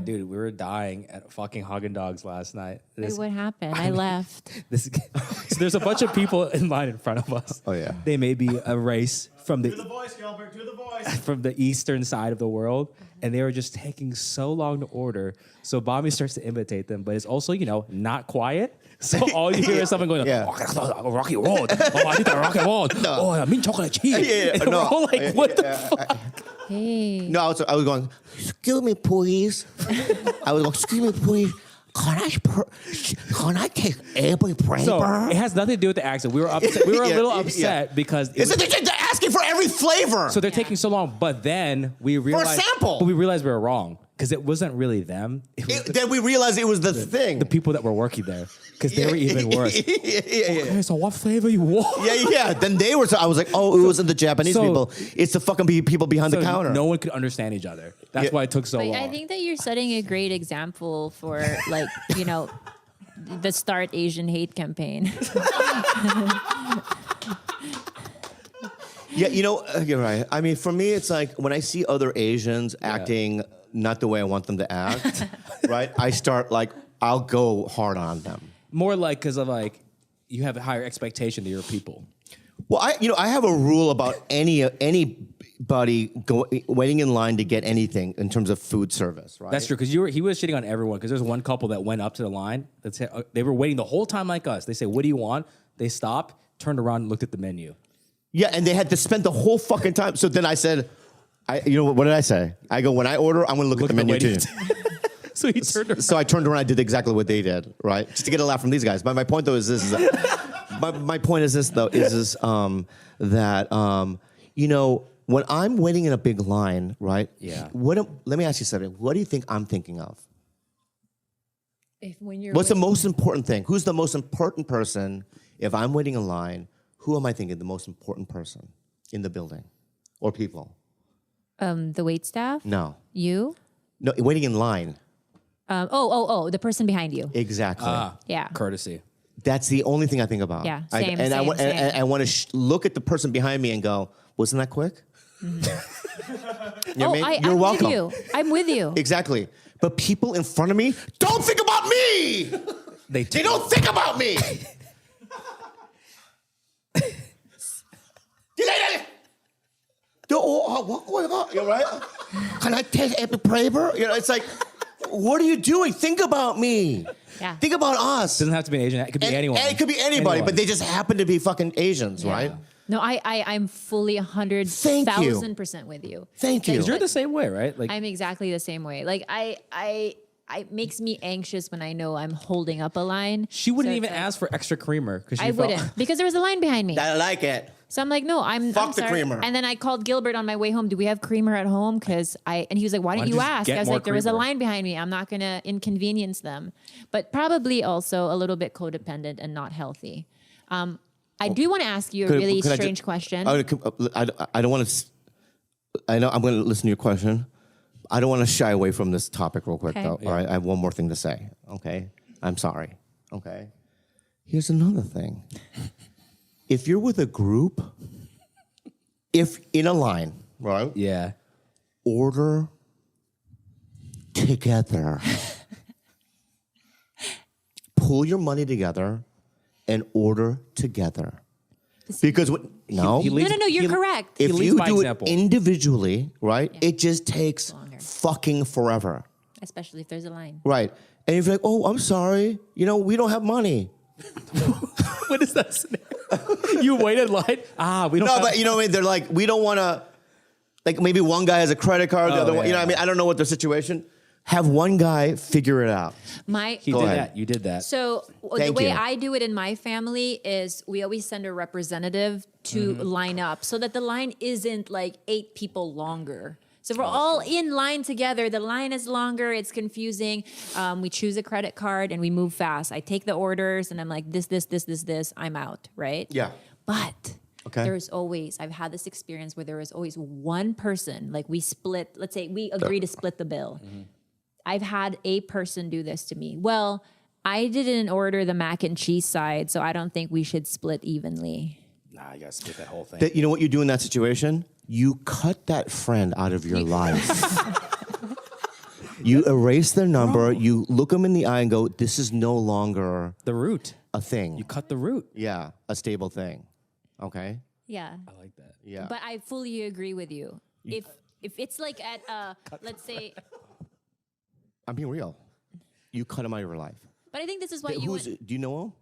dude, we were dying at fucking Haagen-Dazs last night. Wait, what happened? I left. So there's a bunch of people in line in front of us. Oh, yeah. They may be a race from Do the voice, Gilbert. Do the voice. from the eastern side of the world, and they were just taking so long to order. So Bobby starts to imitate them, but it's also, not quiet. So all you hear is someone going, Rocky Road. Oh, I need a Rocky Road. Oh, I mean chocolate cheese. And we're all like, what the fuck? Hey. No, I was going, excuse me, please. I was going, excuse me, please. Can I take every flavor? So it has nothing to do with the accent. We were upset. We were a little upset because they're asking for every flavor. so they're taking so long. But then we realized sample. But we realized we were wrong because it wasn't really them. It was Then we realized it was the thing. the people that were working there because they were even worse. yeah. Okay, so what flavor you want? Yeah. Then they were. I was like, oh, it wasn't the Japanese people. It's the fucking people behind the counter. No one could understand each other. That's why it took so But long. I think that you're setting a great example for, like, the Start Asian Hate campaign. Yeah, you're right. I mean, for me, it's like when I see other Asians acting not the way I want them to act, right? I start I'll go hard on them. More like because of you have a higher expectation to your people. Well, I have a rule about anybody waiting in line to get anything in terms of food service, right? That's true because he was shitting on everyone because there's one couple that went up to the line that said they were waiting the whole time like us. They say, "What do you want?" They stopped, turned around, and looked at the menu. Yeah, and they had to spend the whole fucking time. So then I said, what did I say? I go, when I order, I'm going to look at the menu too. So he turned around. So I turned around and did exactly what they did, right? Just to get a laugh from these guys. But my point though is this: my point is this that when I'm waiting in a big line, right? Yeah. Let me ask you something. What do you think I'm thinking of? What's the most important thing? Who's the most important person if I'm waiting in line? Who am I thinking the most important person in the building or people? The wait staff? No. You? No, waiting in line. The person behind you. Exactly. Yeah. Courtesy. That's the only thing I think about. Yeah, I want to look at the person behind me and go, wasn't that quick? Mm-hmm. You know what I mean? You're welcome. With you. I'm with you. Exactly. But people in front of me don't think about me. They don't think about me. What's going on? You're right. Can I take every flavor? It's like, what are you doing? Think about me. Yeah. Think about us. Doesn't have to be an Asian. It could be anyone. It could be anybody, but they just happen to be fucking Asians, right? No, I'm fully 100,000% with you. Thank you. Because you're the same way, right? I'm exactly the same way. Like it makes me anxious when I know I'm holding up a line. She wouldn't even ask for extra creamer because I wouldn't because there was a line behind me. I like it. So I'm like, no, I'm Fuck the sorry. creamer. And then I called Gilbert on my way home. Do we have creamer at home? And he was like, why didn't you ask? I was like, there was a line behind me. I'm not going to inconvenience them. But probably also a little bit codependent and not healthy. I do want to ask you a really strange question. I don't want to. I know I'm going to listen to your question. I don't want to shy away from this topic real quick, though. Yeah. All right, I have one more thing to say. Okay, I'm sorry. Okay, here's another thing. If you're with a group, if in a line, right? Yeah. Order together. Pull your money together and order together. Because no, you're correct. If you do it individually, right, it just takes fucking forever. Especially if there's a line. Right. And if you're like, oh, I'm sorry, we don't have money. What is that scenario? You wait in line? We don't have... but you know what I mean? They're like, we don't want to, like maybe one guy has a credit card, the other one, I mean? I don't know what their situation. Have one guy figure it out. You did that. So the way I do it in my family is we always send a representative to line up so that the line isn't like 8 people longer. So we're all in line together. The line is longer. It's confusing. We choose a credit card and we move fast. I take the orders and I'm like, this. I'm out, right? Yeah. But there's always, I've had this experience where there is always one person, like we split, let's say we agree to split the bill. Mm-hmm. I've had a person do this to me. Well, I didn't order the mac and cheese side, so I don't think we should split evenly. Nah, you gotta split that whole thing. You know what you do in that situation? You cut that friend out of your life. You erase their number. You look them in the eye and go, this is no longer The root. a thing. You cut the root. Yeah, a stable thing. Okay? Yeah. I like that. Yeah. But I fully agree with you. If it's like at let's say, I'm being real. You cut him out of your life. but I think this is what Do you know him?